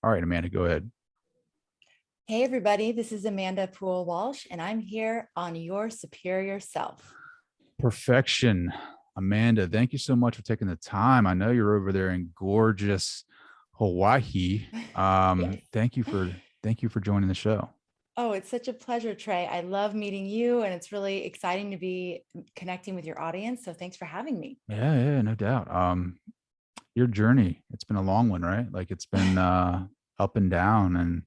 All right, Amanda, go ahead. Hey, everybody, this is Amanda Poole Walsh, and I'm here on Your Superior Self. Perfection. Amanda, thank you so much for taking the time. I know you're over there in gorgeous Hawaii. Yes. Thank you for joining the show. Oh, it's such a pleasure, Trey. I love meeting you, and it's really exciting to be connecting with your audience. So thanks for having me. Yeah, yeah, no doubt. Your journey, it's been a long one, right? Like it's been up and down and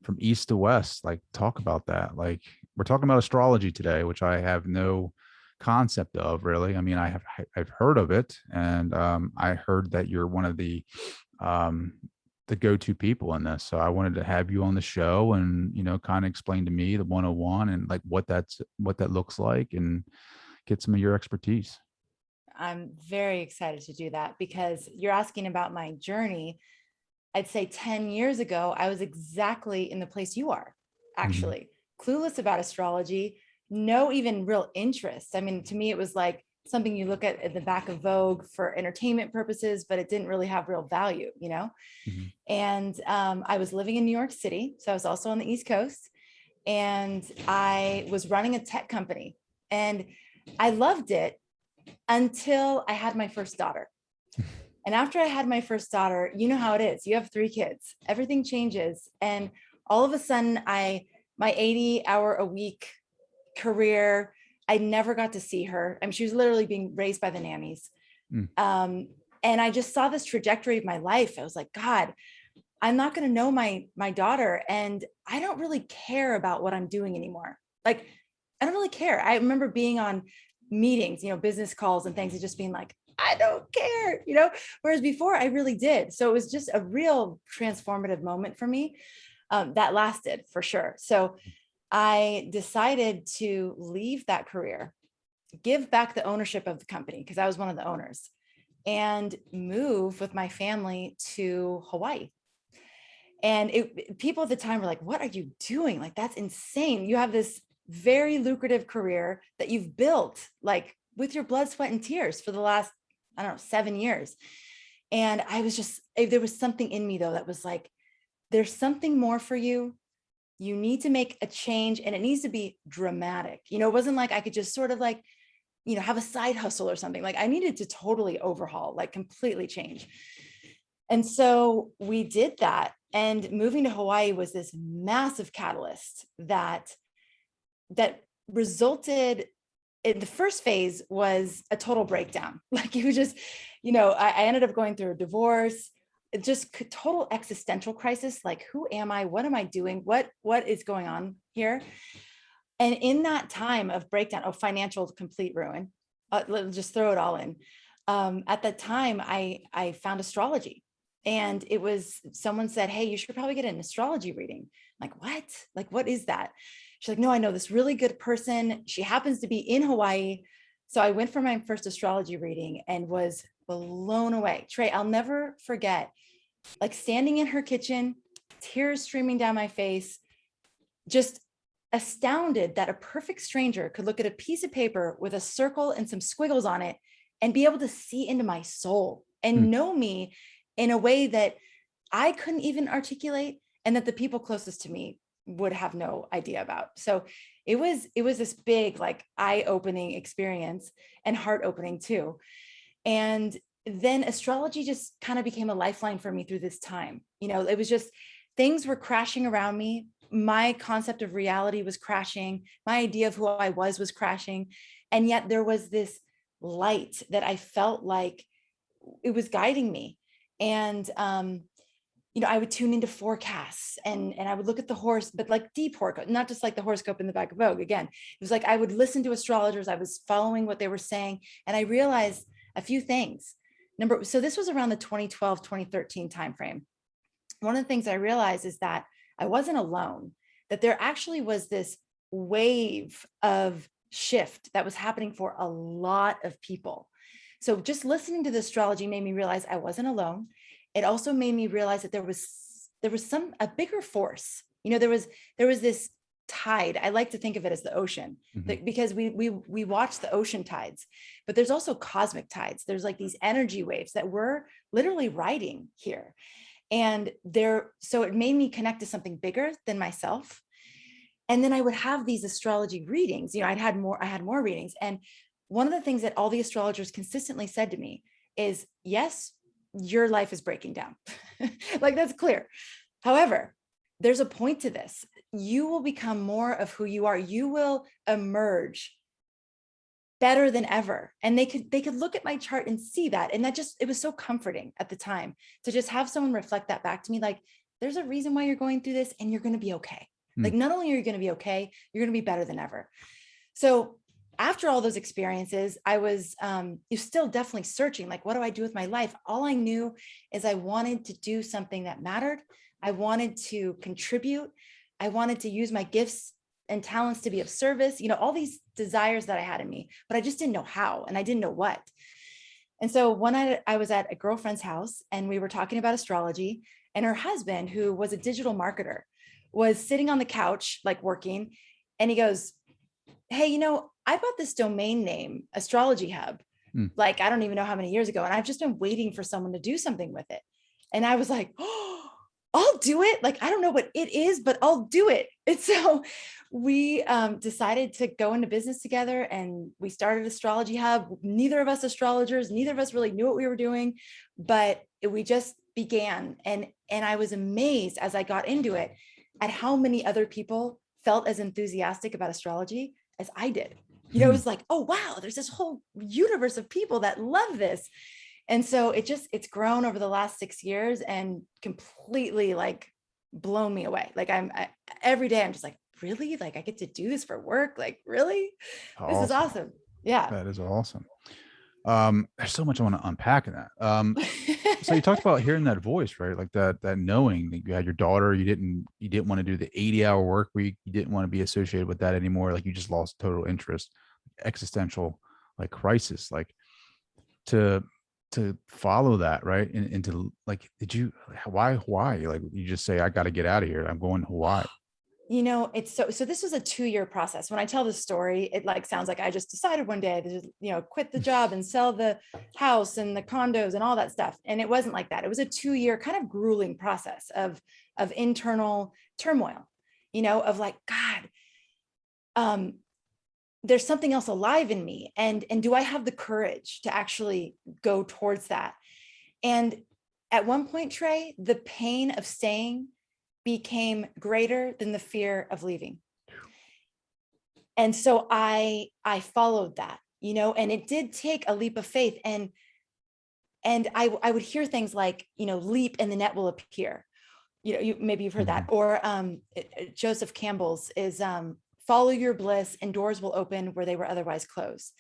from east to west. Like talk about that. Like we're talking about astrology today, which I have no concept of really. I mean, I've heard of it, and I heard that you're one of um, the go-to people in this. So I wanted to have you on the show and kind of explain to me the 101 and like what that looks like and get some of your expertise. I'm very excited to do that because you're asking about my journey. I'd say 10 years ago, I was exactly in the place you are, Mhm. actually, clueless about astrology, no even real interest. I mean, to me, it was like something you look at the back of Vogue for entertainment purposes, but it didn't really have real value. Mhm. And I was living in New York City. So I was also on the East Coast. And I was running a tech company. And I loved it until I had my first daughter. And after I had my first daughter, you know how it is. You have three kids, everything changes. And all of a sudden, my 80-hour a week career, I never got to see her. I mean, she was literally being raised by the nannies. Mm. Um, and I just saw this trajectory of my life. I was like, God, I'm not going to know my daughter, and I don't really care about what I'm doing anymore. Like, I don't really care. I remember being on meetings, business calls and things, and just being like, I don't care. Whereas before, I really did. So it was just a real transformative moment for me that lasted for sure. So I decided to leave that career, give back the ownership of the company because I was one of the owners, and move with my family to Hawaii. And people at the time were like, what are you doing? Like, that's insane. You have this very lucrative career that you've built like with your blood, sweat, and tears for the last, I don't know, 7 years. And I was just, there was something in me though that was like, there's something more for you. You need to make a change, and it needs to be dramatic. It wasn't like I could just sort of like, have a side hustle or something. Like I needed to totally overhaul, like completely change. And so we did that. And moving to Hawaii was this massive catalyst that resulted in the first phase was a total breakdown. Like it was just, I ended up going through a divorce, just total existential crisis. Like, who am I? What am I doing? What is going on here? And in that time of breakdown, of financial complete ruin, let's just throw it all in. At that time, I found astrology, and it was someone said, "Hey, you should probably get an astrology reading." I'm like, what? Like, what is that? She's like, "No, I know this really good person. She happens to be in Hawaii." So I went for my first astrology reading and was blown away. Trey, I'll never forget, like standing in her kitchen, tears streaming down my face, just astounded that a perfect stranger could look at a piece of paper with a circle and some squiggles on it and be able to see into my soul Mm. and know me in a way that I couldn't even articulate, and that the people closest to me would have no idea about. So it was this big, like, eye-opening experience, and heart-opening too. And then astrology just kind of became a lifeline for me through this time. It was just, things were crashing around me. My concept of reality was crashing. My idea of who I was crashing. And yet there was this light that I felt like it was guiding me. And I would tune into forecasts, and I would look at the horse, but like deep horoscope, not just like the horoscope in the back of Vogue. Again, it was like I would listen to astrologers. I was following what they were saying, and I realized a few things. So this was around the 2012, 2013 timeframe. One of the things I realized is that I wasn't alone, that there actually was this wave of shift that was happening for a lot of people. So just listening to the astrology made me realize I wasn't alone. It also made me realize that there was a bigger force. There was this tide. I like to think of it as the ocean, Mhm. because we watch the ocean tides, but there's also cosmic tides. There's like these energy waves that we're literally riding here. And so it made me connect to something bigger than myself. And then I would have these astrology readings. I had more readings. And one of the things that all the astrologers consistently said to me is, yes, your life is breaking down. Like, that's clear. However, there's a point to this. You will become more of who you are. You will emerge better than ever. And they could look at my chart and see that. And it was so comforting at the time to just have someone reflect that back to me. Like, there's a reason why you're going through this, and you're going to be okay. Like, not only are you going to be okay, you're going to be better than ever. So after all those experiences, I was still definitely searching, like, what do I do with my life? All I knew is I wanted to do something that mattered. I wanted to contribute. I wanted to use my gifts and talents to be of service, all these desires that I had in me, but I just didn't know how, and I didn't know what. And so one night I was at a girlfriend's house, and we were talking about astrology, and her husband, who was a digital marketer, was sitting on the couch, like, working. And he goes, hey, I bought this domain name, Astrology Hub, like, I don't even know how many years ago. And I've just been waiting for someone to do something with it. And I was like, oh, I'll do it. Like, I don't know what it is, but I'll do it. And so we decided to go into business together, and we started Astrology Hub. Neither of us astrologers, neither of us really knew what we were doing, but we just began. And I was amazed as I got into it at how many other people felt as enthusiastic about astrology as I did. It was like, oh, wow, there's this whole universe of people that love this. And so it's grown over the last 6 years and completely, like, blown me away. Like, every day I'm just like, really? Like, I get to do this for work? Like, really? This is awesome. Yeah. That is awesome. There's so much I want to unpack in that. So you talked about hearing that voice, right? Like that knowing that you had your daughter, you didn't want to do the 80-hour work week. You didn't want to be associated with that anymore. Like, you just lost total interest, existential, like, crisis, like, to follow that, right? And to, like, why, like, you just say, I got to get out of here, I'm going to Hawaii. It's so this was a 2-year process. When I tell the story, it, like, sounds like I just decided one day to just, quit the job and sell the house and the condos and all that stuff. And it wasn't like that. It was a 2-year kind of grueling process of internal turmoil, of like, God, there's something else alive in me. And do I have the courage to actually go towards that? And at one point, Trey, the pain of staying became greater than the fear of leaving. And so I followed that, and it did take a leap of faith. And I would hear things like, leap and the net will appear. Maybe you've heard that. Or Joseph Campbell's is follow your bliss and doors will open where they were otherwise closed.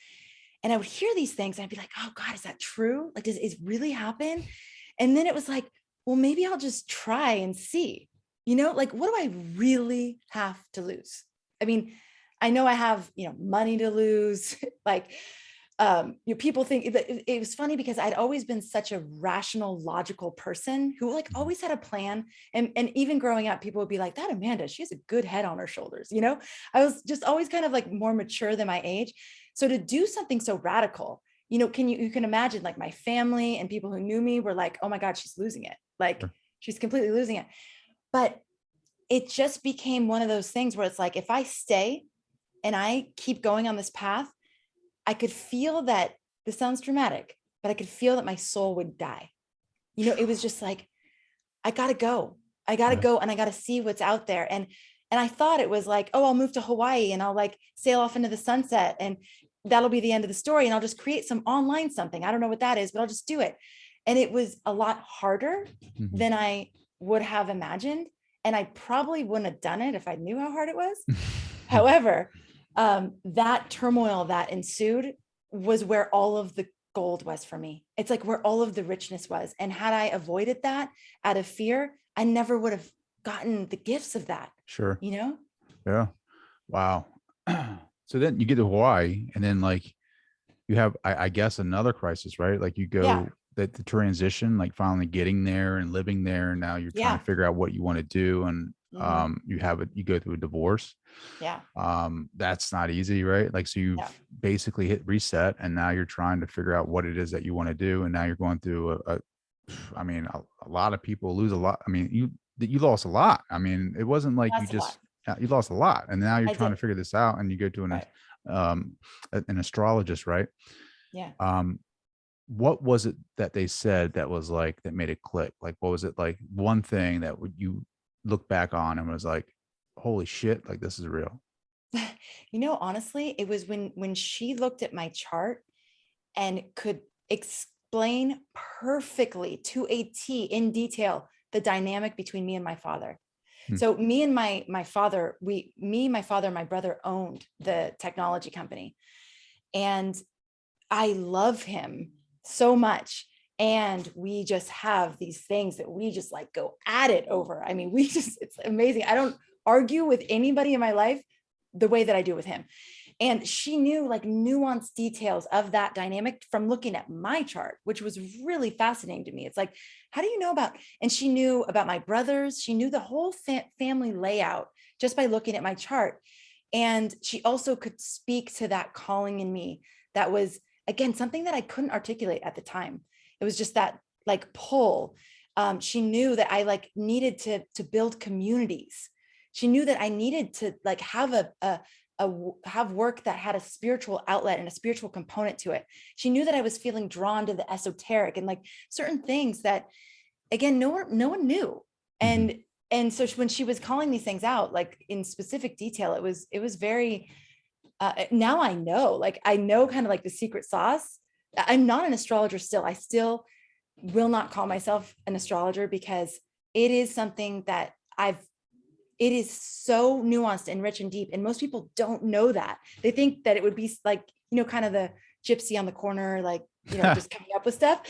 And I would hear these things and I'd be like, oh God, is that true? Like, does it really happen? And then it was like, well, maybe I'll just try and see. Like, what do I really have to lose? I mean, I know I have, money to lose. Like, people think it was funny because I'd always been such a rational, logical person who, like, always had a plan. And even growing up, people would be like, that Amanda, she has a good head on her shoulders. I was just always kind of like more mature than my age. So to do something so radical, you can imagine, like, my family and people who knew me were like, oh my God, she's losing it. Like, she's completely losing it. But it just became one of those things where it's like, if I stay and I keep going on this path, I could feel that, this sounds dramatic, but I could feel that my soul would die. It was just like, I gotta go. I gotta go, and I gotta see what's out there. And I thought it was like, oh, I'll move to Hawaii and I'll, like, sail off into the sunset, and that'll be the end of the story. And I'll just create some online something. I don't know what that is, but I'll just do it. And it was a lot harder than I would have imagined. And I probably wouldn't have done it if I knew how hard it was. However, that turmoil that ensued was where all of the gold was for me. It's like where all of the richness was. And had I avoided that out of fear, I never would have gotten the gifts of that. Sure. Yeah. Wow. So then you get to Hawaii, and then, like, you have, I guess, another crisis, right? Like, you go the transition, like, finally getting there and living there. And now you're trying to figure out what you want to do. And you go through a divorce. Yeah. That's not easy, right? Like, so you've basically hit reset, and now you're trying to figure out what it is that you want to do. And now you're going through I mean, a lot of people lose a lot. I mean, you lost a lot. I mean, it wasn't like you That's a lot. just you lost a lot, and now you're I trying to did. figure this out, and you go to Right. um an astrologist, right? Yeah. Um, what was it that they said that was like that made it click? Like, what was it like? One thing that would you look back on and was like, "Holy shit! Like this is real." Honestly, it was when she looked at my chart and could explain perfectly to a T in detail the dynamic between me and my father. Hmm. So me and my father, my father, and my brother owned the technology company. And I love him so much. And we just have these things that we just like go at it over. I mean, it's amazing. I don't argue with anybody in my life the way that I do with him. And she knew like nuanced details of that dynamic from looking at my chart, which was really fascinating to me. It's like, how do you know about? And she knew about my brothers. She knew the whole family layout just by looking at my chart. And she also could speak to that calling in me that was, again, something that I couldn't articulate at the time. It was just that like pull. She knew that I like needed to build communities. She knew that I needed to like have have work that had a spiritual outlet and a spiritual component to it. She knew that I was feeling drawn to the esoteric and like certain things that, again, no one knew. Hmm. And so when she was calling these things out like in specific detail, it was very now I know, like I know kind of like the secret sauce. I'm not an astrologer still. I still will not call myself an astrologer because it is something that it is so nuanced and rich and deep. And most people don't know that. They think that it would be like, kind of the gypsy on the corner, like, just coming up with stuff,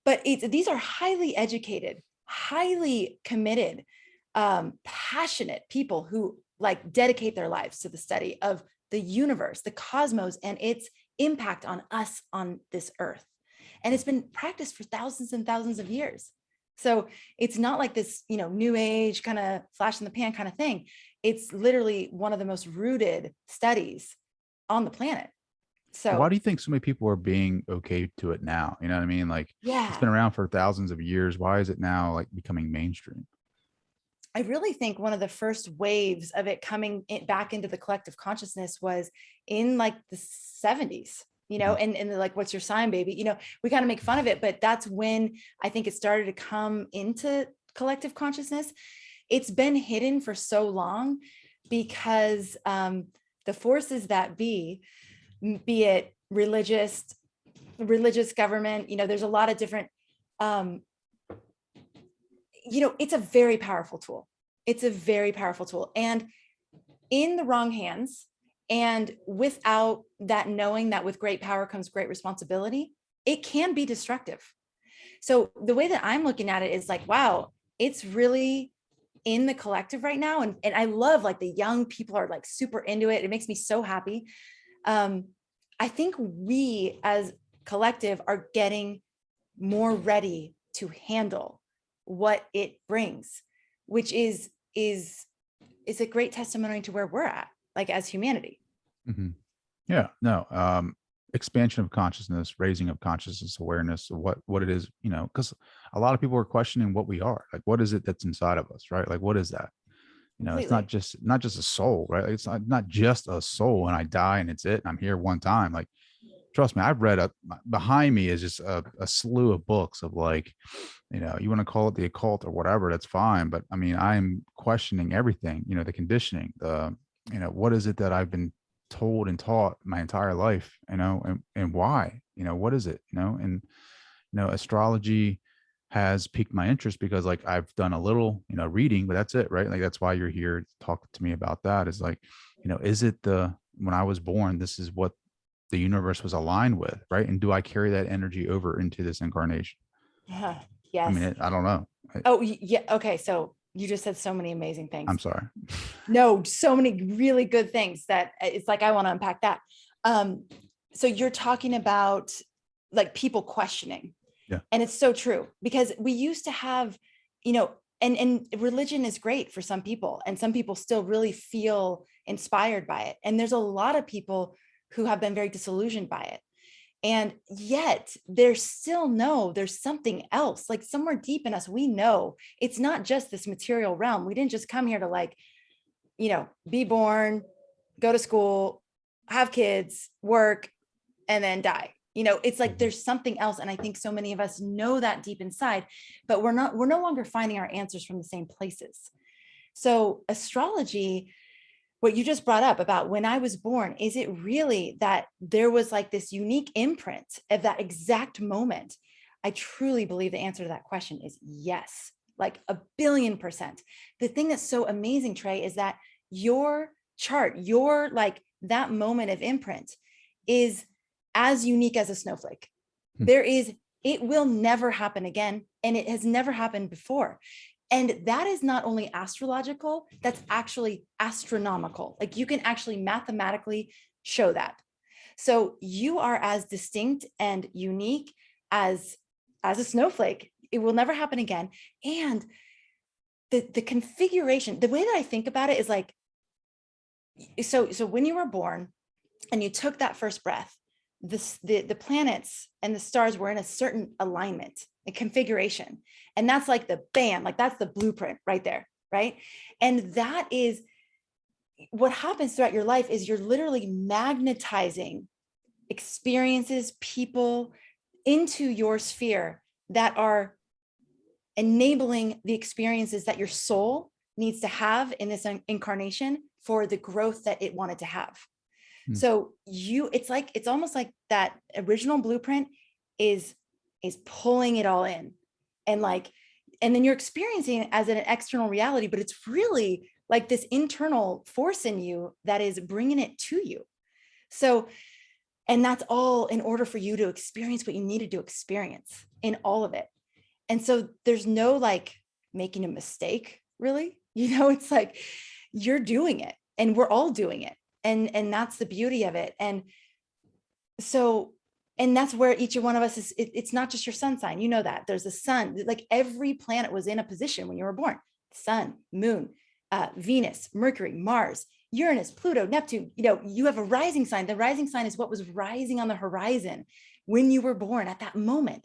but these are highly educated, highly committed, passionate people who like dedicate their lives to the study of the universe, the cosmos, and its impact on us on this earth. And it's been practiced for thousands and thousands of years. So it's not like this, new age kind of flash in the pan kind of thing. It's literally one of the most rooted studies on the planet. Why So do you think so many people are being okay to it now? You know what I mean? Like it's yeah, been around for thousands of years. Why is it now like becoming mainstream? I really think one of the first waves of it coming back into the collective consciousness was in like the 70s, Mhm. and like, what's your sign, baby? We kind of make fun of it, but that's when I think it started to come into collective consciousness. It's been hidden for so long because the forces that be it religious government, there's a lot of different um, it's a very powerful tool. It's a very powerful tool. And in the wrong hands, and without that knowing that with great power comes great responsibility, it can be destructive. So the way that I'm looking at it is like, wow, it's really in the collective right now. And I love like the young people are like super into it. It makes me so happy. Um, I think we as collective are getting more ready to handle what it brings, which is a great testimony to where we're at, like as humanity. Mhm. Yeah, no, expansion of consciousness, raising of consciousness, awareness of what it is, because a lot of people are questioning what we are. Like, what is it that's inside of us, right? Like, what is that? It's Completely. not just a soul, right? Like, it's not just a soul and I die and it's it. And I'm here one time. Like, trust me, I've read behind me is just a slew of books of like, you want to call it the occult or whatever, that's fine. But I mean, I'm questioning everything, the conditioning, what is it that I've been told and taught my entire life, and why, what is it, and, astrology has piqued my interest because like I've done a little, reading, but that's it, right? Like that's why you're here to talk to me about that is like, is it when I was born, this is what the universe was aligned with, right? And do I carry that energy over into this incarnation? I mean, Yes. I don't know. Oh, yeah. Okay. So you just said so many amazing I'm things. sorry. No, so many really good things that it's like, I want to unpack that. Um, so you're talking about like people questioning, Yeah. and it's so true because we used to have, you know, and religion is great for some people, and some people still really feel inspired by it. And there's a lot of people who have been very disillusioned by it. And yet there's still there's something else, like somewhere deep in us, we know it's not just this material realm. We didn't just come here to like, be born, go to school, have kids, work, and then die. It's like Mhm. there's something else. And I think so many of us know that deep inside, but we're no longer finding our answers from the same places. So astrology, what you just brought up about when I was born, is it really that there was like this unique imprint of that exact moment? I truly believe the answer to that question is yes, like 1,000,000,000%. The thing that's so amazing, Trey, is that your chart, your like that moment of imprint is as unique as a snowflake. Hmm. It will never happen again. And it has never happened before. And that is not only astrological, that's actually astronomical. Like you can actually mathematically show that. So you are as distinct and unique as a snowflake. It will never happen again. And the configuration, the way that I think about it is like, so when you were born and you took that first breath, the planets and the stars were in a certain alignment, a configuration. And that's like the bam, like that's the blueprint right there, right? And that is what happens throughout your life is you're literally magnetizing experiences, people into your sphere that are enabling the experiences that your soul needs to have in this incarnation for the growth that it wanted to have. Hmm. So it's almost like that original blueprint is pulling it all in, and like, and then you're experiencing it as an external reality, but it's really like this internal force in you that is bringing it to you. So, and that's all in order for you to experience what you needed to experience in all of it. And so there's no like making a mistake, really. It's like you're doing it and we're all doing it. And that's the beauty of it. And so, and that's where each one of us is, it's not just your sun sign. You know that there's a sun, like every planet was in a position when you were born. Sun, moon, Venus, Mercury, Mars, Uranus, Pluto, Neptune. You have a rising sign. The rising sign is what was rising on the horizon when you were born at that moment.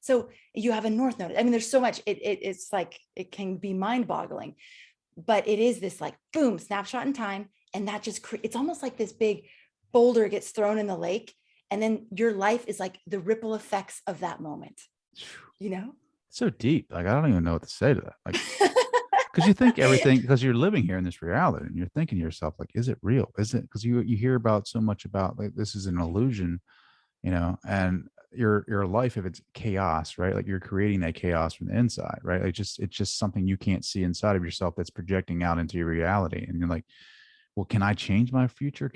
So you have a north node. I mean, there's so much, it's like, it can be mind boggling, but it is this like, boom, snapshot in time. And that just, it's almost like this big boulder gets thrown in the lake. And then your life is like the ripple effects of that moment, So deep. Like, I don't even know what to say to that. Like, because you think everything, because you're living here in this reality and you're thinking to yourself, like, is it real? Is it? Because you hear about so much about like, this is an illusion, and your life, if it's chaos, right? Like you're creating that chaos from the inside, right? Like it's just something you can't see inside of yourself that's projecting out into your reality. And you're like, well, can I change my future?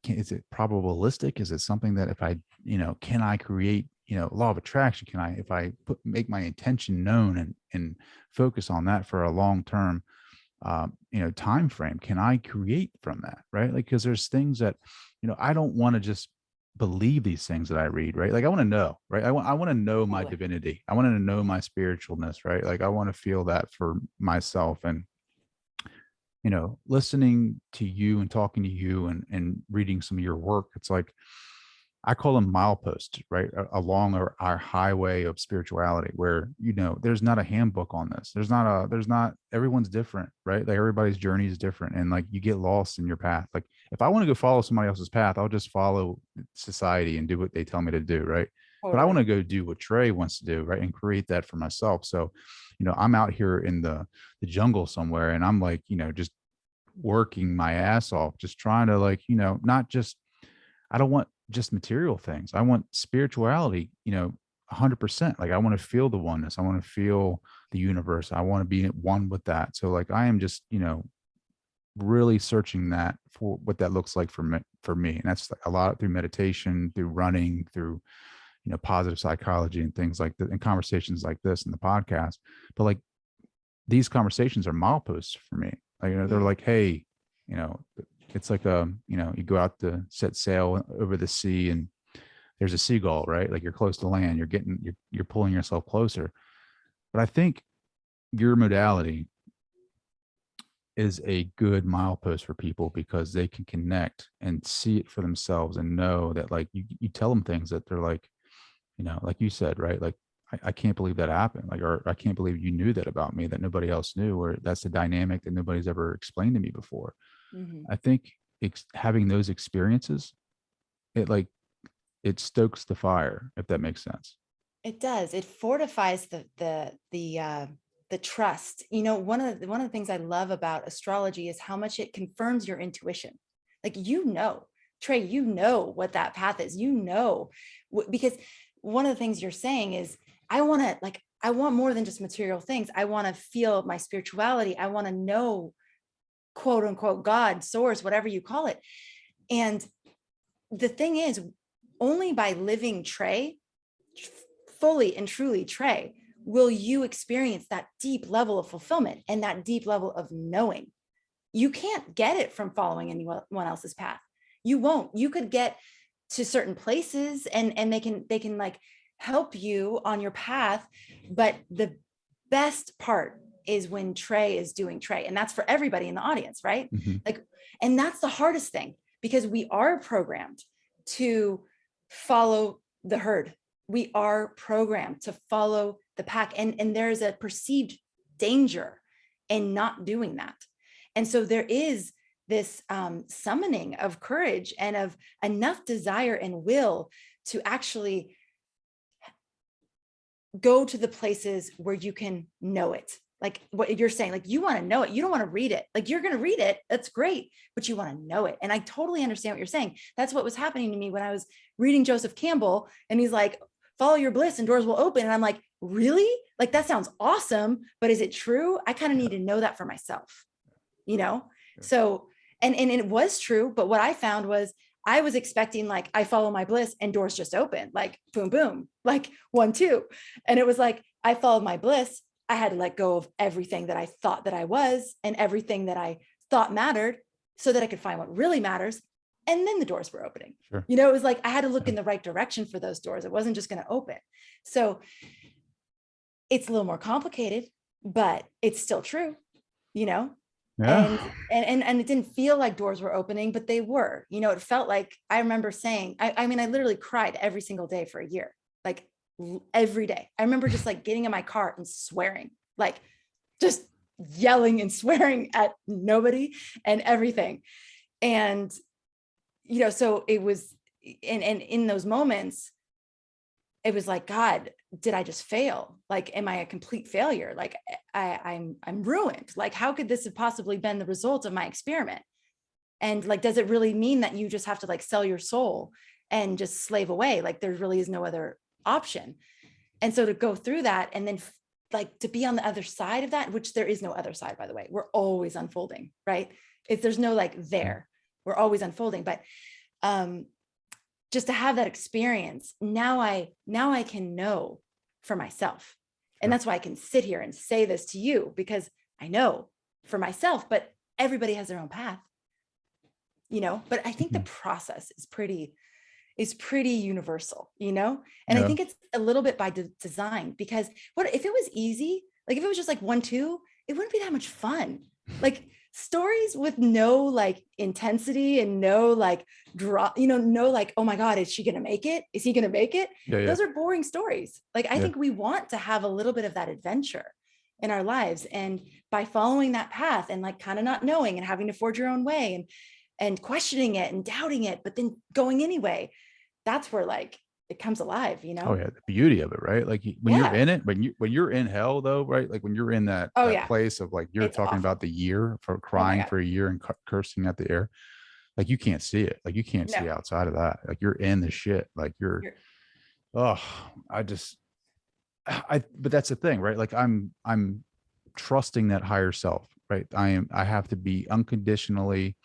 Is it probabilistic? Is it something that if I, can I create, law of attraction? Can I, if I make my intention known and focus on that for a long-term, time frame, can I create from that? Right. Like, cause there's things that, I don't want to just believe these things that I read, right? Like I want to know, right? I want to know my divinity. I want to know my spiritualness, right? Like I want to feel that for myself. And listening to you and talking to you and reading some of your work, it's like I call them mileposts, right? Along our highway of spirituality, where, there's not a handbook on this. There's not, everyone's different, right? Like everybody's journey is different. And like you get lost in your path. Like if I want to go follow somebody else's path, I'll just follow society and do what they tell me to do, right? But I want to go do what Trey wants to do, right? And create that for myself. So, I'm out here in the jungle somewhere and I'm like, just working my ass off, just trying to like, not just, I don't want just material things. I want spirituality, 100%. Like I want to feel the oneness. I want to feel the universe. I want to be one with that. So like I am just, really searching that for what that looks like for me. And that's like a lot through meditation, through running, through, positive psychology and things like that, and conversations like this and the podcast. But like these conversations are mileposts for me. Like, they're like, hey, it's like you go out to set sail over the sea and there's a seagull, right? Like you're close to land, you're pulling yourself closer. But I think your modality is a good milepost for people because they can connect and see it for themselves and know that like you tell them things that they're like, like you said, right? Like, I can't believe that happened. Like, or I can't believe you knew that about me that nobody else knew, or that's the dynamic that nobody's ever explained to me before. Mhm. I think having those experiences, it like, it stokes the fire, if that makes sense. It does. It fortifies the trust. You know, one of the things I love about astrology is how much it confirms your intuition. Like, Trey, you know what that path is. You know, because one of the things you're saying is, I want more than just material things. I want to feel my spirituality. I want to know, quote unquote, God, source, whatever you call it. And the thing is, only by living Trey, fully and truly Trey, will you experience that deep level of fulfillment and that deep level of knowing. You can't get it from following anyone else's path. You won't. You could get to certain places and they can like help you on your path, but the best part is when Trey is doing Trey, and that's for everybody in the audience, right? Hmm. Like, and that's the hardest thing, because we are programmed to follow the herd. We are programmed to follow the pack, and there's a perceived danger in not doing that. And so there is this summoning of courage and of enough desire and will to actually go to the places where you can know it. Like what you're saying, like you want to know it. You don't want to read it. Like, you're going to read it. That's great, but you want to know it. And I totally understand what you're saying. That's what was happening to me when I was reading Joseph Campbell, and he's like, follow your bliss and doors will open. And I'm like, really? Like, that sounds awesome, but is it true? I kind of need to know that for myself, you know? Yeah. So, and it was true, but what I found was I was expecting, like, I follow my bliss and doors just open, like boom, boom, like 1, 2. And it was like, I followed my bliss. I had to let go of everything that I thought that I was and everything that I thought mattered, so that I could find what really matters. And then the doors were opening. Sure. You know, it was like I had to look Yeah. in the right direction for those doors. It wasn't just going to open. So it's a little more complicated, but it's still true, you know? Yeah. And it didn't feel like doors were opening, but they were. You know, it felt like, I remember saying, I mean, I literally cried every single day for a year, like every day. I remember just like getting in my car and swearing, like just yelling and swearing at nobody and everything. And, you know, so it was, and in those moments, it was like, God, did I just fail? Like, am I a complete failure? Like, I'm ruined. Like, how could this have possibly been the result of my experiment? And like, does it really mean that you just have to like sell your soul and just slave away? Like, there really is no other option. And so to go through that, and then like to be on the other side of that, which there is no other side, by the way, we're always unfolding, right? If there's no like there, we're always unfolding. But just to have that experience, now I can know for myself. And Sure. that's why I can sit here and say this to you, because I know for myself, but everybody has their own path, you know. But I think the Mhm. process is pretty universal, you know. And I Yeah. think it's a little bit by design, because what if it was easy? Like, if it was just like 1, 2, it wouldn't be that much fun. Like, stories with no like intensity and no like draw, you know, no like, oh my God, is she gonna make it? Is he gonna make it? Yeah. Yeah. Those are boring stories. Like, I Yeah. think we want to have a little bit of that adventure in our lives. And by following that path and like kind of not knowing and having to forge your own way and questioning it and doubting it, but then going anyway, that's where like it comes alive, you Oh know? yeah, the beauty of it, right? Like when you're Yeah. in it, when you're in hell though, right? Like when you're in that Oh that yeah. place of like you're It's talking about awful. the year for Oh my crying God. for a year and cursing at the air, like you can't see it. Like you can't No, see outside of that. Like you're in the shit. Like you're you're oh, I just but that's the thing, right? Like I'm trusting that higher self, right? I have to be unconditionally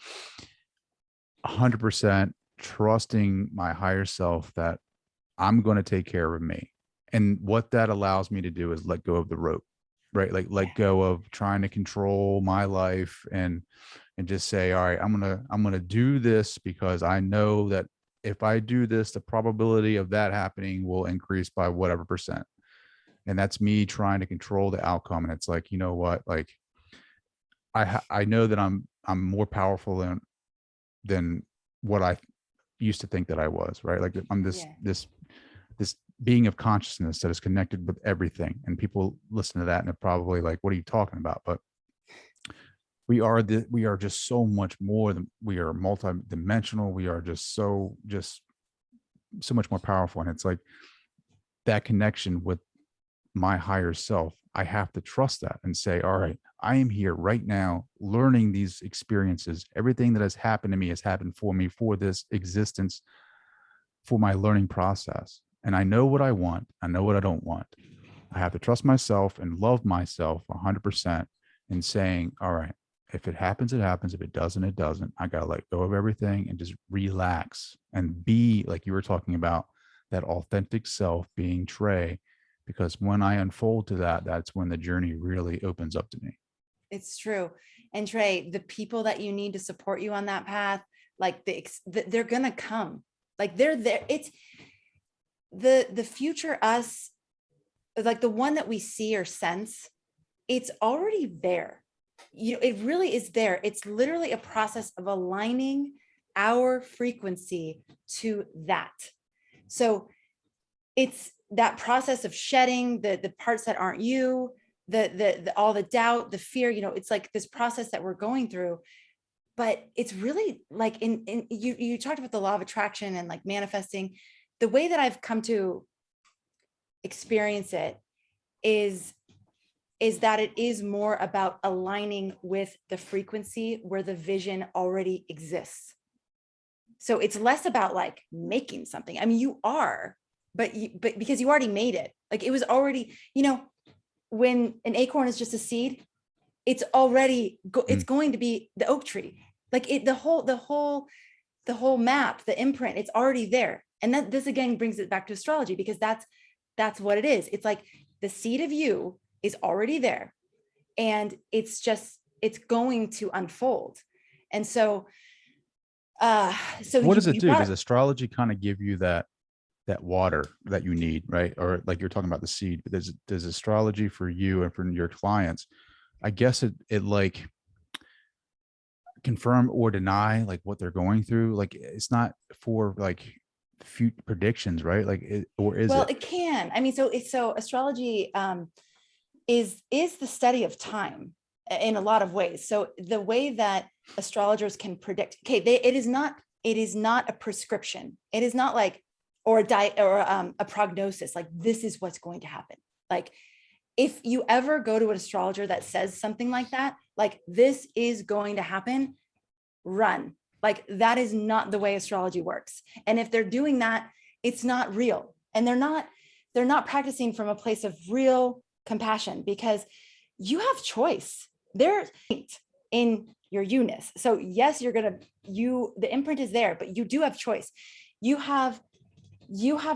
100% trusting my higher self that I'm going to take care of me. And what that allows me to do is let go of the rope, right? Like yeah. let go of trying to control my life and just say, all right, I'm going to do this because I know that if I do this, the probability of that happening will increase by whatever percent. And that's me trying to control the outcome. And it's like, you know what? Like I know that I'm more powerful than what I used to think that I was, right? Like I'm Yeah. this being of consciousness that is connected with everything. And people listen to that and they're probably like, what are you talking about? But we are just so much more than, we are multi-dimensional. We are just so much more powerful. And it's like that connection with my higher self, I have to trust that and say, all right, I am here right now learning these experiences. Everything that has happened to me has happened for me, for this existence, for my learning process. And I know what I want. I know what I don't want. I have to trust myself and love myself 100% in saying, all right, if it happens, it happens. If it doesn't, it doesn't. I got to let go of everything and just relax and be, like you were talking about, that authentic self being Trey. Because when I unfold to that, that's when the journey really opens up to me. It's true. And Trey, the people that you need to support you on that path, like they're gonna come. Like they're there. It's the future us, like the one that we see or sense, it's already there. You know, it really is there. It's literally a process of aligning our frequency to that. So it's that process of shedding the parts that aren't you, the all the doubt, the fear, you know, it's like this process that we're going through. But it's really like in you talked about the law of attraction and like manifesting. The way that I've come to experience it is that it is more about aligning with the frequency where the vision already exists. So it's less about like making something. I mean, you are, but because you already made it, like it was already, you know, when an acorn is just a seed, it's already it's Mm. going to be the oak tree. Like the whole map, the imprint, it's already there. And that this again brings it back to astrology, because that's what it is. It's like the seed of you is already there, and it's going to unfold. And so so What does it you do? brought Does up, astrology kind of give you that water that you need, right? Or like you're talking about the seed, but does astrology for you and for your clients, I guess it like confirm or deny like what they're going through. Like it's not for like future predictions, right? Like or is well, it? it can, I mean, so astrology is the study of time in a lot of ways. So the way that astrologers can predict, okay, it is not a prescription. It is not like, or a diet or a prognosis, like this is what's going to happen. Like if you ever go to an astrologer that says something like that, like this is going to happen, run. Like that is not the way astrology works. And if they're doing that, it's not real. And they're not practicing from a place of real compassion, because you have choice. There's in your eunice. So yes, the imprint is there, but you do have choice. You have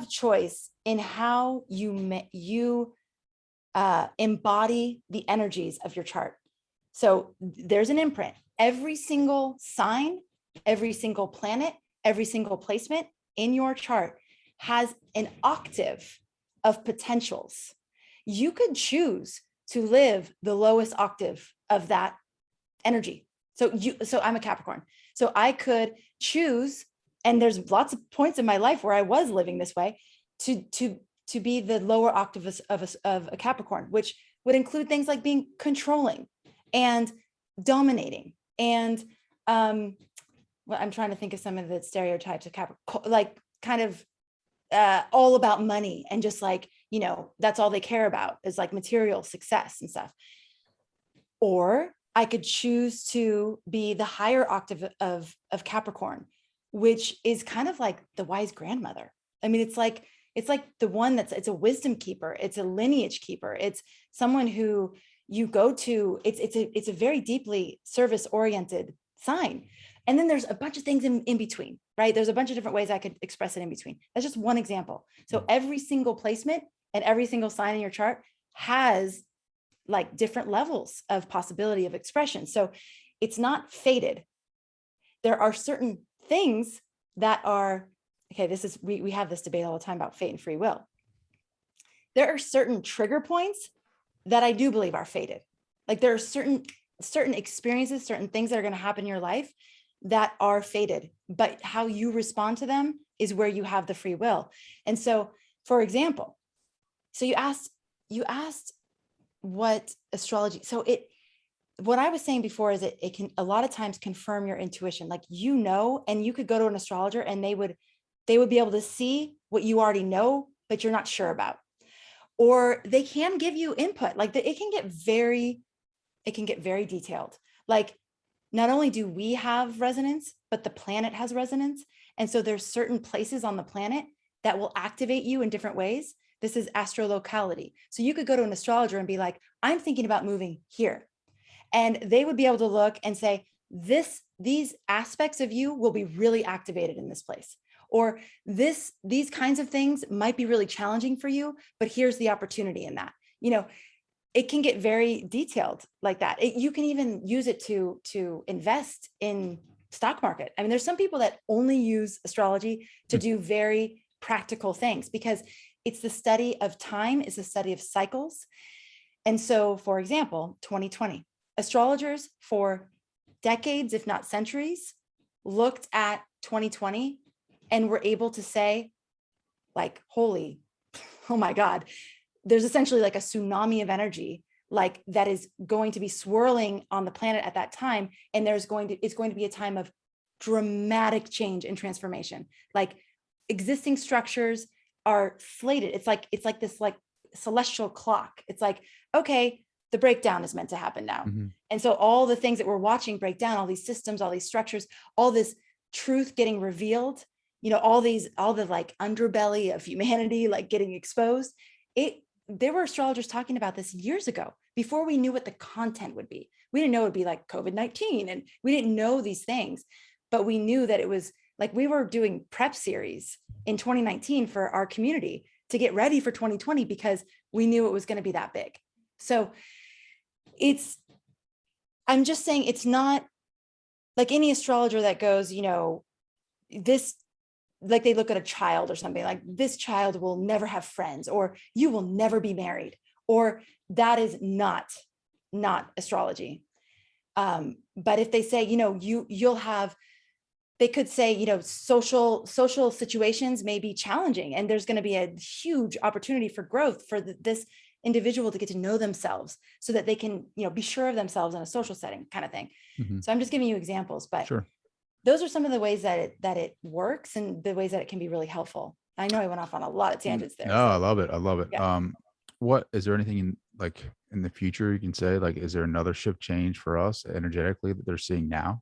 choice in how you embody the energies of your chart. So there's an imprint. Every single sign, every single planet, every single placement in your chart has an octave of potentials. You could choose to live the lowest octave of that energy. So I'm a Capricorn. So I could choose, and there's lots of points in my life where I was living this way, to be the lower octave of a Capricorn, which would include things like being controlling and dominating. And well, I'm trying to think of some of the stereotypes of Capricorn, like kind of all about money and just like, you know, that's all they care about is like material success and stuff. Or I could choose to be the higher octave of Capricorn, which is kind of like the wise grandmother. I mean, it's like the one it's a wisdom keeper, it's a lineage keeper, it's someone who you go to, it's a very deeply service oriented sign. And then there's a bunch of things in between, right? There's a bunch of different ways I could express it in between. That's just one example. So every single placement and every single sign in your chart has like different levels of possibility of expression. So it's not fated. There are certain things that are, okay, this is, we have this debate all the time about fate and free will. There are certain trigger points that I do believe are fated. Like there are certain certain experiences, certain things that are going to happen in your life that are fated, but how you respond to them is where you have the free will. And so, for example, so you asked what astrology, so what I was saying before is it can a lot of times confirm your intuition. Like, and you could go to an astrologer and they would be able to see what you already know, but you're not sure about. Or they can give you input. Like, it can get very detailed. Like, not only do we have resonance, but the planet has resonance. And so there's certain places on the planet that will activate you in different ways. This is astrolocality. So you could go to an astrologer and be like, I'm thinking about moving here. And they would be able to look and say, these aspects of you will be really activated in this place. Or these kinds of things might be really challenging for you, but here's the opportunity in that. It can get very detailed like that. You can even use it to invest in stock market. I mean, there's some people that only use astrology to do very practical things because it's the study of time, it's the study of cycles. And so, for example, 2020, astrologers for decades, if not centuries, looked at 2020 and were able to say, like, oh my God, there's essentially like a tsunami of energy, like that is going to be swirling on the planet at that time. And it's going to be a time of dramatic change and transformation. Like, existing structures are slated. It's like this like celestial clock. It's like, okay, the breakdown is meant to happen now. Mm-hmm. And so all the things that we're watching break down, all these systems, all these structures, all this truth getting revealed, all the like underbelly of humanity, like getting exposed. There were astrologers talking about this years ago before we knew what the content would be. We didn't know it would be like COVID-19 and we didn't know these things, but we knew that it was like we were doing prep series in 2019 for our community to get ready for 2020 because we knew it was going to be that big. So I'm just saying, it's not like any astrologer that goes, this, like they look at a child or something like this child will never have friends, or you will never be married, or that is not astrology. But if they say, you'll have, they could say, social situations may be challenging and there's going to be a huge opportunity for growth for this individual to get to know themselves so that they can, be sure of themselves in a social setting kind of thing. Mm-hmm. So I'm just giving you examples, but sure. Those are some of the ways that it works and the ways that it can be really helpful. I know I went off on a lot of tangents there. No, so. I love it. I love it. Yeah. What is there anything in the future you can say, like, is there another shift change for us energetically that they're seeing now?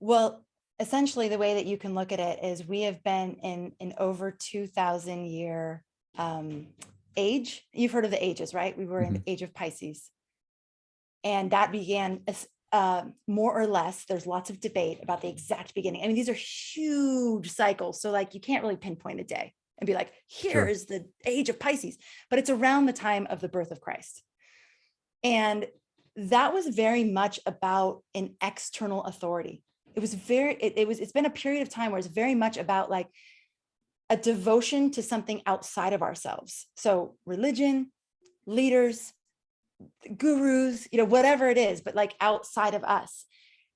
Well, essentially the way that you can look at it is we have been in an over 2,000 year age. You've heard of the ages, right? We were in the age of Pisces. And that began more or less, there's lots of debate about the exact beginning. I mean, these are huge cycles. So like, you can't really pinpoint a day and be like, here is the age of Pisces, but it's around the time of the birth of Christ. And that was very much about an external authority. It's been a period of time where it's very much about like a devotion to something outside of ourselves. So religion, leaders, gurus, whatever it is, but like outside of us.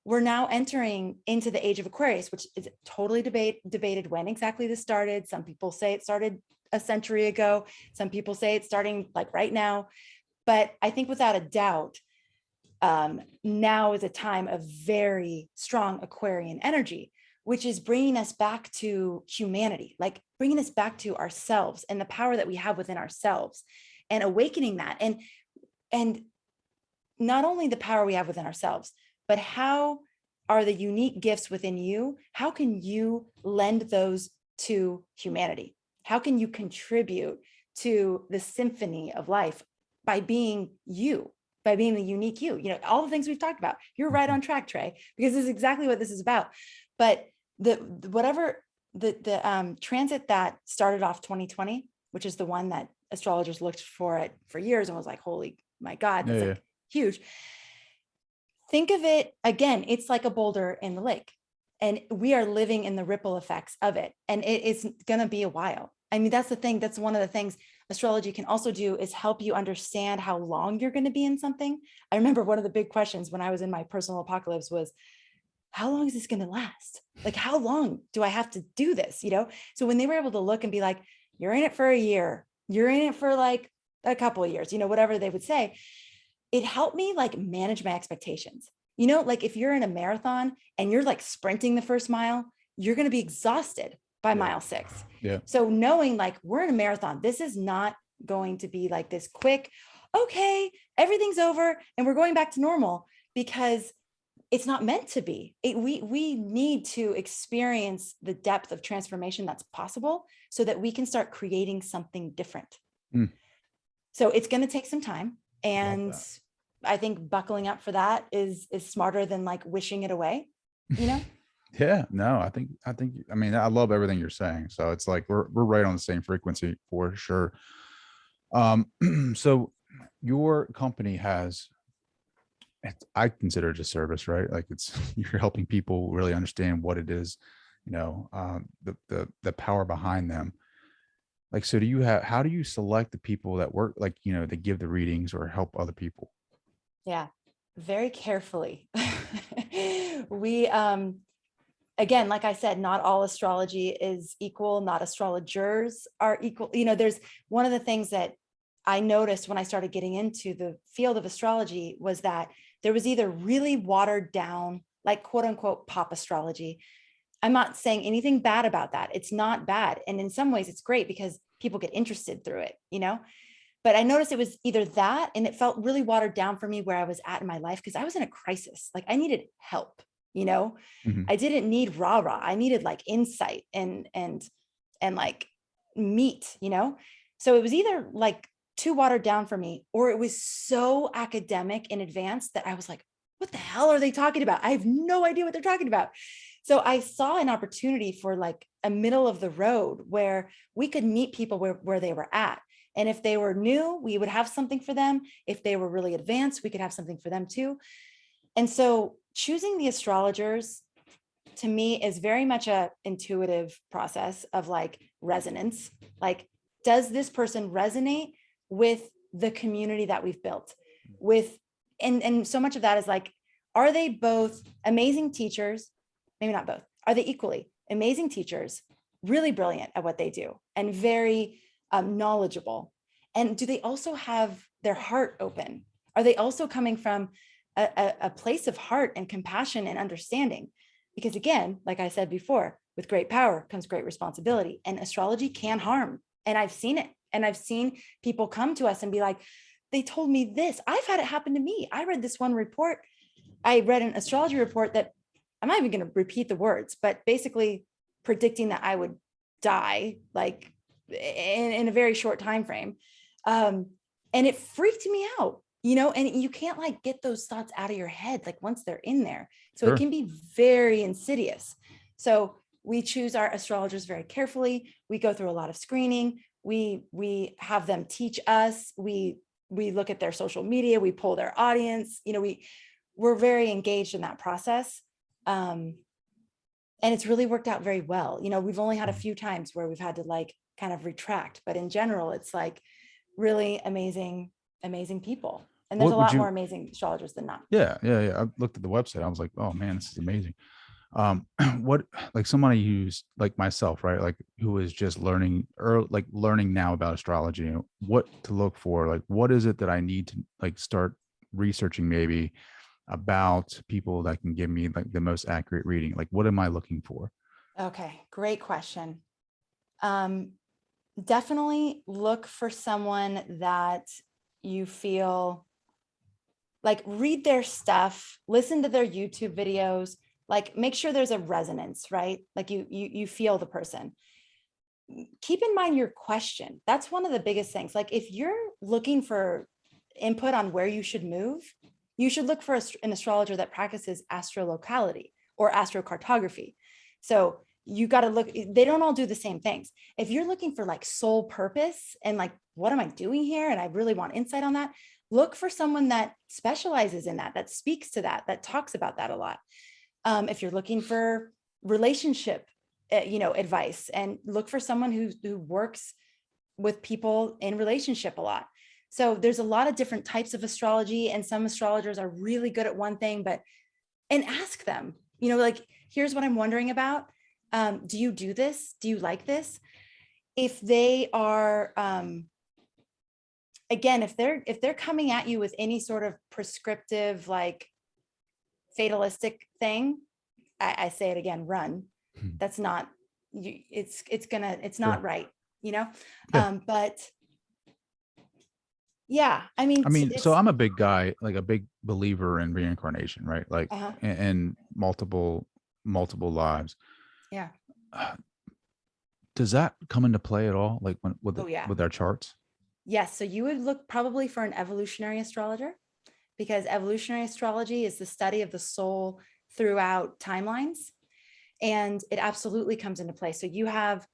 We're now entering into the age of Aquarius, which is totally debated when exactly this started. Some people say it started a century ago. Some people say it's starting like right now. But I think without a doubt, now is a time of very strong Aquarian energy, which is bringing us back to humanity, like bringing us back to ourselves and the power that we have within ourselves and awakening that. And not only the power we have within ourselves, but how are the unique gifts within you? How can you lend those to humanity? How can you contribute to the symphony of life by being you, by being the unique you? All the things we've talked about. You're right on track, Trey, because this is exactly what this is about. But the transit that started off 2020, which is the one that astrologers looked for years and was like, holy my God, that's like huge. Think of it again, it's like a boulder in the lake, and we are living in the ripple effects of it. And it's going to be a while. I mean, that's the thing. That's one of the things astrology can also do is help you understand how long you're going to be in something. I remember one of the big questions when I was in my personal apocalypse was, how long is this going to last? Like, how long do I have to do this? So when they were able to look and be like, you're in it for a year, you're in it for like a couple of years, whatever they would say, it helped me like manage my expectations. Like if you're in a marathon and you're like sprinting the first mile, you're going to be exhausted by Yeah. mile 6. Yeah. So knowing like we're in a marathon, this is not going to be like this quick, okay, everything's over and we're going back to normal, because it's not meant to be. We need to experience the depth of transformation that's possible so that we can start creating something different. Mm. So it's going to take some time. Love And that. I think buckling up for that is smarter than like wishing it away, Yeah, no, I mean, I love everything you're saying. So it's like we're right on the same frequency for sure. So your company has, I consider it a service, right? Like it's you're helping people really understand what it is, the power behind them. Like, so do you have, how do you select the people that work, like, that give the readings or help other people? Yeah, very carefully. We again, like I said, not all astrology is equal, not astrologers are equal. There's one of the things that I noticed when I started getting into the field of astrology was that there was either really watered down, like quote unquote pop astrology. I'm not saying anything bad about that. It's not bad. And in some ways it's great because people get interested through it. But I noticed it was either that, and it felt really watered down for me where I was at in my life, because I was in a crisis. Like I needed help, you know, Mhm. I didn't need rah-rah. I needed like insight and like meat. So it was either like too watered down for me, or it was so academic in advance that I was like, what the hell are they talking about? I have no idea what they're talking about. So I saw an opportunity for like a middle of the road where we could meet people where they were at. And if they were new, we would have something for them. If they were really advanced, we could have something for them too. And so choosing the astrologers to me is very much a intuitive process of like resonance. Like, does this person resonate with the community that we've built with? And so much of that is like, are they both amazing teachers? Maybe not both. Are they equally amazing teachers, really brilliant at what they do and very knowledgeable? And do they also have their heart open? Are they also coming from a place of heart and compassion and understanding? Because again, like I said before, with great power comes great responsibility, and astrology can harm. And I've seen it. And I've seen people come to us and be like, they told me this. I've had it happen to me. I read this one report. I read an astrology report that I'm not even going to repeat the words, but basically predicting that I would die like in a very short time frame. And it freaked me out, and you can't like get those thoughts out of your head like once they're in there. So it Sure. can be very insidious. So we choose our astrologers very carefully. We go through a lot of screening. We have them teach us. We look at their social media. We poll their audience. We're very engaged in that process. And it's really worked out very well. We've only had a few times where we've had to like kind of retract, but in general, it's like really amazing, amazing people. And there's a What would lot more you, amazing astrologers than not. yeah, yeah, yeah. I looked at the website. I was like, oh man, this is amazing. What, like somebody who's like myself, right? Like who is just learning or like learning now about astrology, what to look for, like, what is it that I need to like start researching maybe about people that can give me like the most accurate reading? Like, what am I looking for? Okay, great question. Um, Definitely look for someone that you feel like, read their stuff, listen to their YouTube videos, like make sure there's a resonance, right? Like you feel the person. Keep in mind your question. That's one of the biggest things. Like if you're looking for input on where you should move, you should look for an astrologer that practices astrolocality or astrocartography. So you got to look, they don't all do the same things. If you're looking for like soul purpose and like, what am I doing here? And I really want insight on that, look for someone that specializes in that, that speaks to that, that talks about that a lot. If you're looking for relationship, advice, and look for someone who works with people in relationship a lot. So there's a lot of different types of astrology, and some astrologers are really good at one thing, and ask them, like, here's what I'm wondering about. Do you do this? Do you like this? If they are, again, if they're coming at you with any sort of prescriptive, like fatalistic thing, I say it again, run. That's not you. It's not Sure. right, Yeah. but yeah, I mean, So it's, I'm a big guy, like a big believer in reincarnation, right? Like, uh-huh. and multiple lives. Yeah. Uh, Does that come into play at all? Like when Oh yeah. with our charts? Yes. So you would look probably for an evolutionary astrologer, because evolutionary astrology is the study of the soul throughout timelines. And it absolutely comes into play. So you have,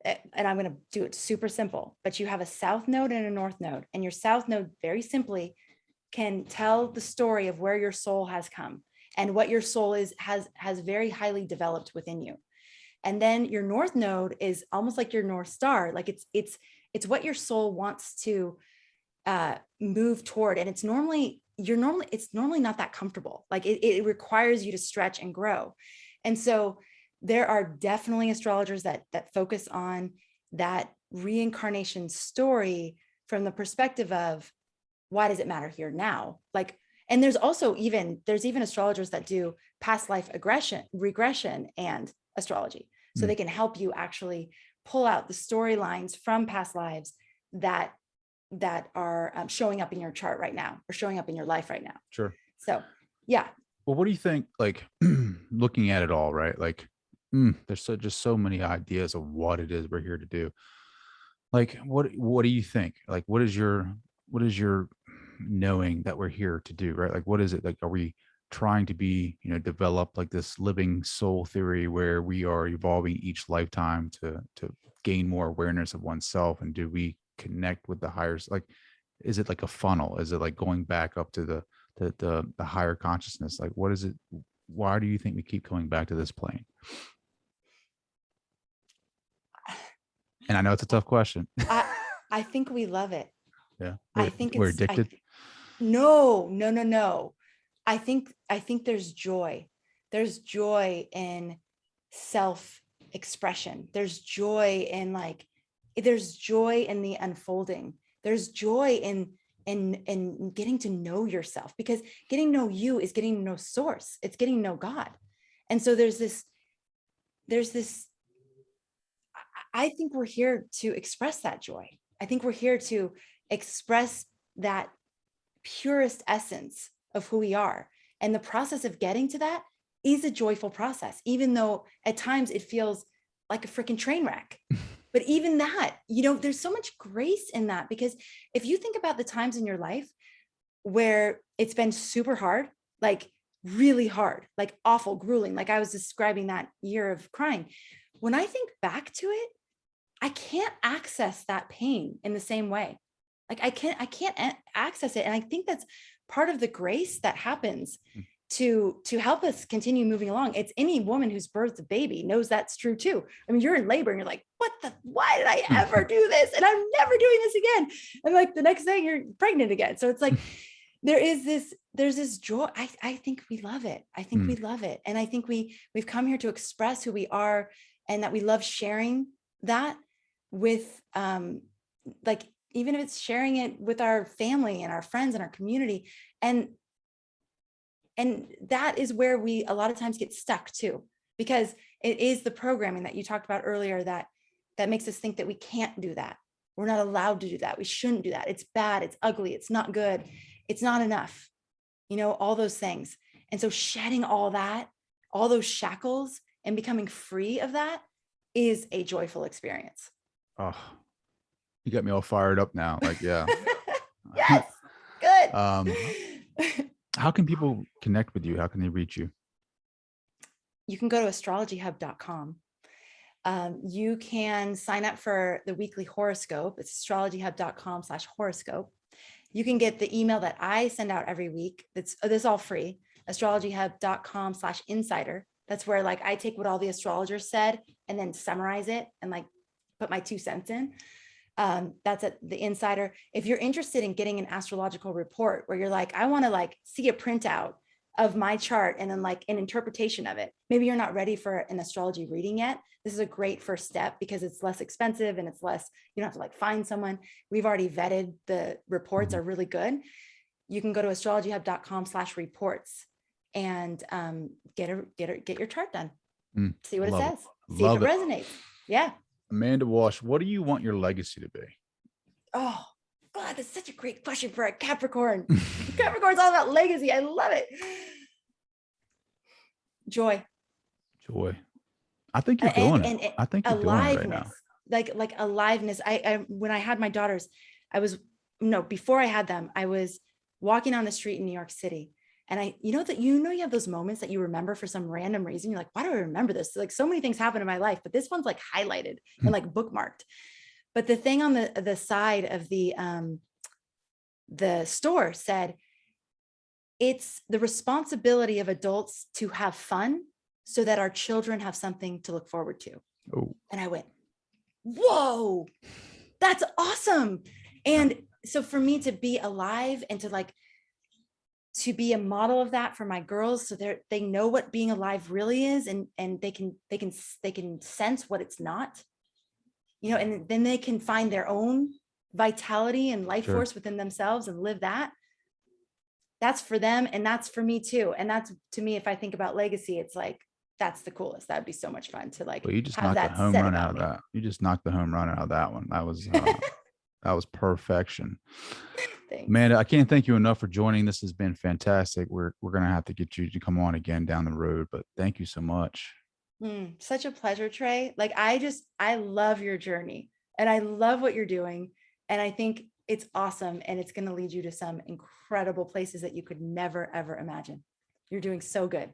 and I'm going to do it super simple, but you have a south node and a north node. And your south node, very simply, can tell the story of where your soul has come and what your soul has very highly developed within you. And then your north node is almost like your north star. Like it's what your soul wants to move toward. And it's normally not that comfortable. Like it requires you to stretch and grow. And so there are definitely astrologers that focus on that reincarnation story from the perspective of, why does it matter here now? Like, and there's even astrologers that do past life regression and astrology. So Mm, they can help you actually pull out the storylines from past lives that are showing up in your chart right now, or showing up in your life right now. sure. So yeah. Well, what do you think? Like looking at it all, right? Like, there's just so many ideas of what it is we're here to do. Like, what do you think? Like, what is your knowing that we're here to do, right? Like, what is it? Like, are we trying to be, develop like this living soul theory where we are evolving each lifetime to gain more awareness of oneself? And do we connect with the higher, like, is it like a funnel? Is it like going back up to the higher consciousness? Like, what is it? Why do you think we keep coming back to this plane? And I know it's a tough question. I think we love it. Yeah, I think we're addicted. no, no, no, no. I think there's joy. There's joy in self expression. There's joy in, like, there's joy in the unfolding. There's joy in getting to know yourself, because getting to know you is getting to know source. It's getting to know God. And so there's this I think we're here to express that joy. I think we're here to express that purest essence of who we are. And the process of getting to that is a joyful process, even though at times it feels like a freaking train wreck. But even that, there's so much grace in that, because if you think about the times in your life where it's been super hard, like really hard, like awful, grueling, like I was describing that year of crying, when I think back to it, I can't access that pain in the same way. Like I can't access it. And I think that's part of the grace that happens to help us continue moving along. It's any woman who's birthed a baby knows that's true too. I mean, you're in labor and you're like, why did I ever do this? And I'm never doing this again. And like the next day you're pregnant again. So it's like, there's this joy. I think we love it. I think we love it. And I think we've come here to express who we are, and that we love sharing that with, like, even if it's sharing it with our family and our friends and our community. And that is where we a lot of times get stuck too, because it is the programming that you talked about earlier that makes us think that we can't do that. We're not allowed to do that. We shouldn't do that. It's bad. It's ugly. It's not good. It's not enough. All those things. And so shedding all that, all those shackles, and becoming free of that is a joyful experience. Oh, you got me all fired up now. Like, yeah. Yes. Good. How can people connect with you? How can they reach you? You can go to astrologyhub.com. You can sign up for the weekly horoscope. It's astrologyhub.com/horoscope. You can get the email that I send out every week. This is all free. astrologyhub.com/insider. That's where, like, I take what all the astrologers said and then summarize it and, like, put my 2 cents in. That's at the Insider. If you're interested in getting an astrological report where you're like, I want to like see a printout of my chart and then like an interpretation of it. Maybe you're not ready for an astrology reading yet. This is a great first step because it's less expensive and it's less, you don't have to like find someone. We've already vetted the reports Mhm. are really good. You can go to astrologyhub.com/reports and get your chart done. Mm, See what it love it. says. See if it Love it. resonates. Yeah. Amanda Walsh, what do you want your legacy to be? Oh, God, that's such a great question for a Capricorn. Capricorn's all about legacy. I love it. Joy Joy. I think you're doing it. and I think you're doing it right aliveness, now. like aliveness. I when I had my daughters, I was no before I had them, I was walking on the street in New York City. And you have those moments that you remember for some random reason. You're like, why do I remember this? Like so many things happen in my life, but this one's like highlighted and like bookmarked. But the thing on the side of the store said, it's the responsibility of adults to have fun so that our children have something to look forward to. Oh, And I went, whoa, that's awesome. And so for me to be alive and to be a model of that for my girls, so they know what being alive really is, and they can sense what it's not, and then they can find their own vitality and life sure. force within themselves and live that. That's for them. And that's for me too. And that's, to me, if I think about legacy, it's like, that's the coolest. That'd be so much fun to like Well, you just have knocked a that home said run out about of me. that. You just knocked the home run out of that one. That was perfection. Thanks. Amanda, I can't thank you enough for joining. This has been fantastic. We're gonna have to get you to come on again down the road, but thank you so much. Such a pleasure, Trey. Like I love your journey and I love what you're doing. And I think it's awesome. And it's going to lead you to some incredible places that you could never, ever imagine. You're doing so good.